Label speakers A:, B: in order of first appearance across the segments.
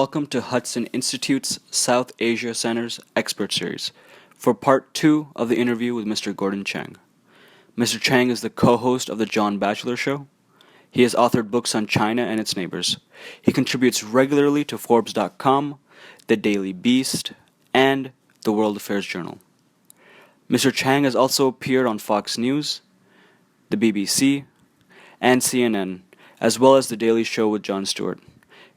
A: Welcome to Hudson Institute's South Asia Center's Expert Series for part 2 of the interview with Mr. Gordon Chang. Mr. Chang is the co-host of The John Batchelor Show. He has authored books on China and its neighbors. He contributes regularly to Forbes.com, The Daily Beast, and The World Affairs Journal. Mr. Chang has also appeared on Fox News, the BBC, and CNN, as well as The Daily Show with Jon Stewart.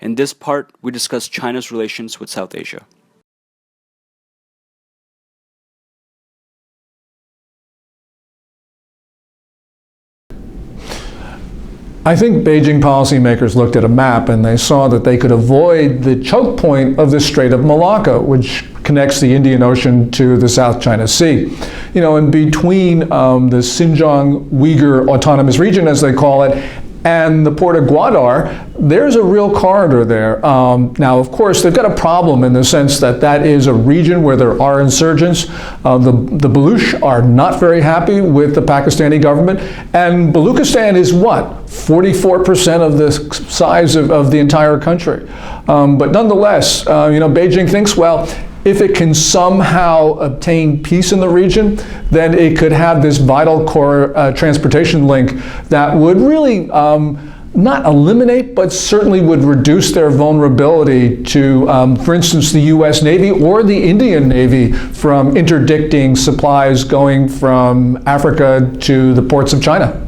A: In this part, we discuss China's relations with South Asia.
B: I think Beijing policymakers looked at a map and they saw that they could avoid the choke point of the Strait of Malacca, which connects the Indian Ocean to the South China Sea. You know, in between the Xinjiang Uyghur Autonomous Region, as they call it, and the port of Gwadar, there's a real corridor there. Now, of course, they've got a problem in the sense that that is a region where there are insurgents. The Baluch are not very happy with the Pakistani government. And Baluchistan is what? 44% of the size of the entire country. But nonetheless, Beijing thinks, well, if it can somehow obtain peace in the region, then it could have this vital core transportation link that would really not eliminate, but certainly would reduce their vulnerability to, for instance, the US Navy or the Indian Navy from interdicting supplies going from Africa to the ports of China.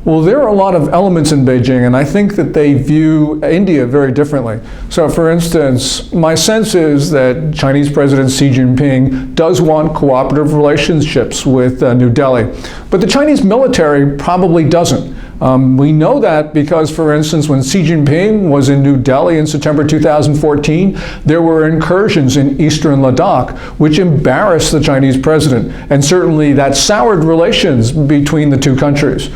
B: Well, there are a lot of elements in Beijing, and I think that they view India very differently. So, for instance, my sense is that Chinese President Xi Jinping does want cooperative relationships with New Delhi, but the Chinese military probably doesn't. We know that because, for instance, when Xi Jinping was in New Delhi in September 2014, there were incursions in eastern Ladakh, which embarrassed the Chinese president, and certainly that soured relations between the two countries.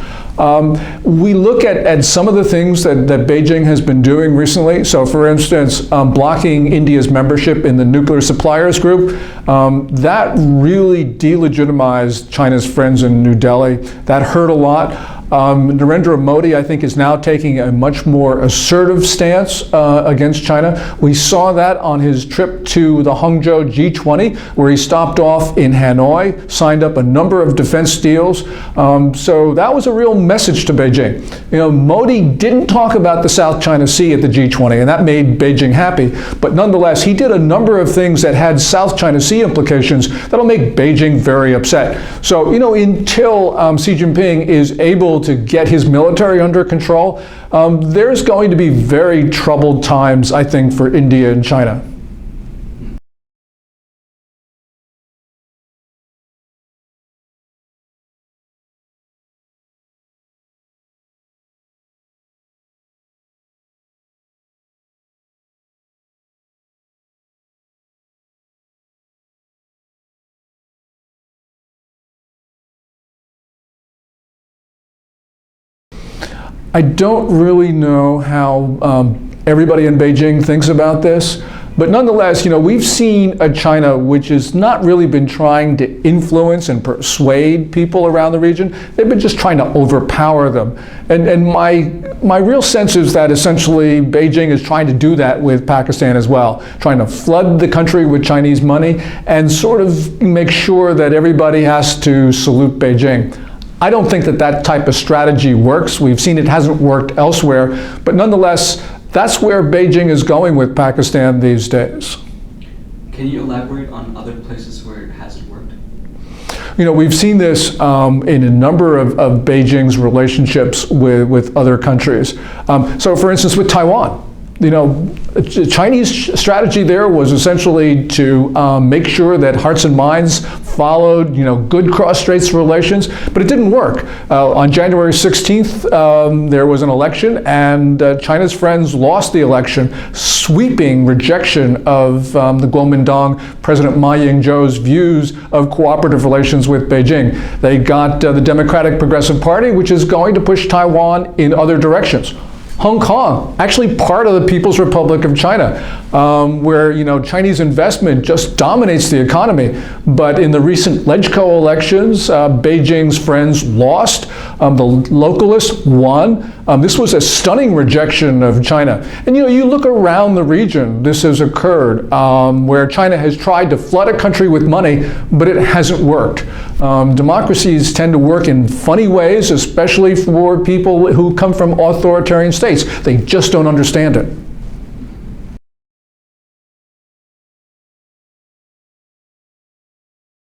B: We look at some of the things that Beijing has been doing recently. So, for instance, blocking India's membership in the nuclear suppliers group, that really delegitimized China's friends in New Delhi. That hurt a lot. Narendra Modi, I think, is now taking a much more assertive stance against China. We saw that on his trip to the Hangzhou G20, where he stopped off in Hanoi, signed up a number of defense deals. So that was a real message to Beijing. Modi didn't talk about the South China Sea at the G20, and that made Beijing happy. But nonetheless, he did a number of things that had South China Sea implications that'll make Beijing very upset. So, until Xi Jinping is able to get his military under control, there's going to be very troubled times, I think, for India and China. I don't really know how everybody in Beijing thinks about this, but nonetheless, we've seen a China which has not really been trying to influence and persuade people around the region. They've been just trying to overpower them. And my real sense is that essentially Beijing is trying to do that with Pakistan as well, trying to flood the country with Chinese money and sort of make sure that everybody has to salute Beijing. I don't think that type of strategy works. We've seen it hasn't worked elsewhere, but nonetheless, that's where Beijing is going with Pakistan these days.
A: Can you elaborate on other places where it hasn't worked?
B: We've seen this in a number of Beijing's relationships with other countries. So, for instance, with Taiwan. the Chinese strategy there was essentially to make sure that hearts and minds followed, good cross-strait relations, but it didn't work. On January 16th, there was an election, and China's friends lost the election, sweeping rejection of the Kuomintang, President Ma Ying-jeou's views of cooperative relations with Beijing. They got the Democratic Progressive Party, which is going to push Taiwan in other directions. Hong Kong, actually part of the People's Republic of China, where Chinese investment just dominates the economy. But in the recent LegCo elections, Beijing's friends lost. The localists won. This was a stunning rejection of China. And you look around the region, this has occurred, where China has tried to flood a country with money, but it hasn't worked. Democracies tend to work in funny ways, especially for people who come from authoritarian states. They just don't understand it.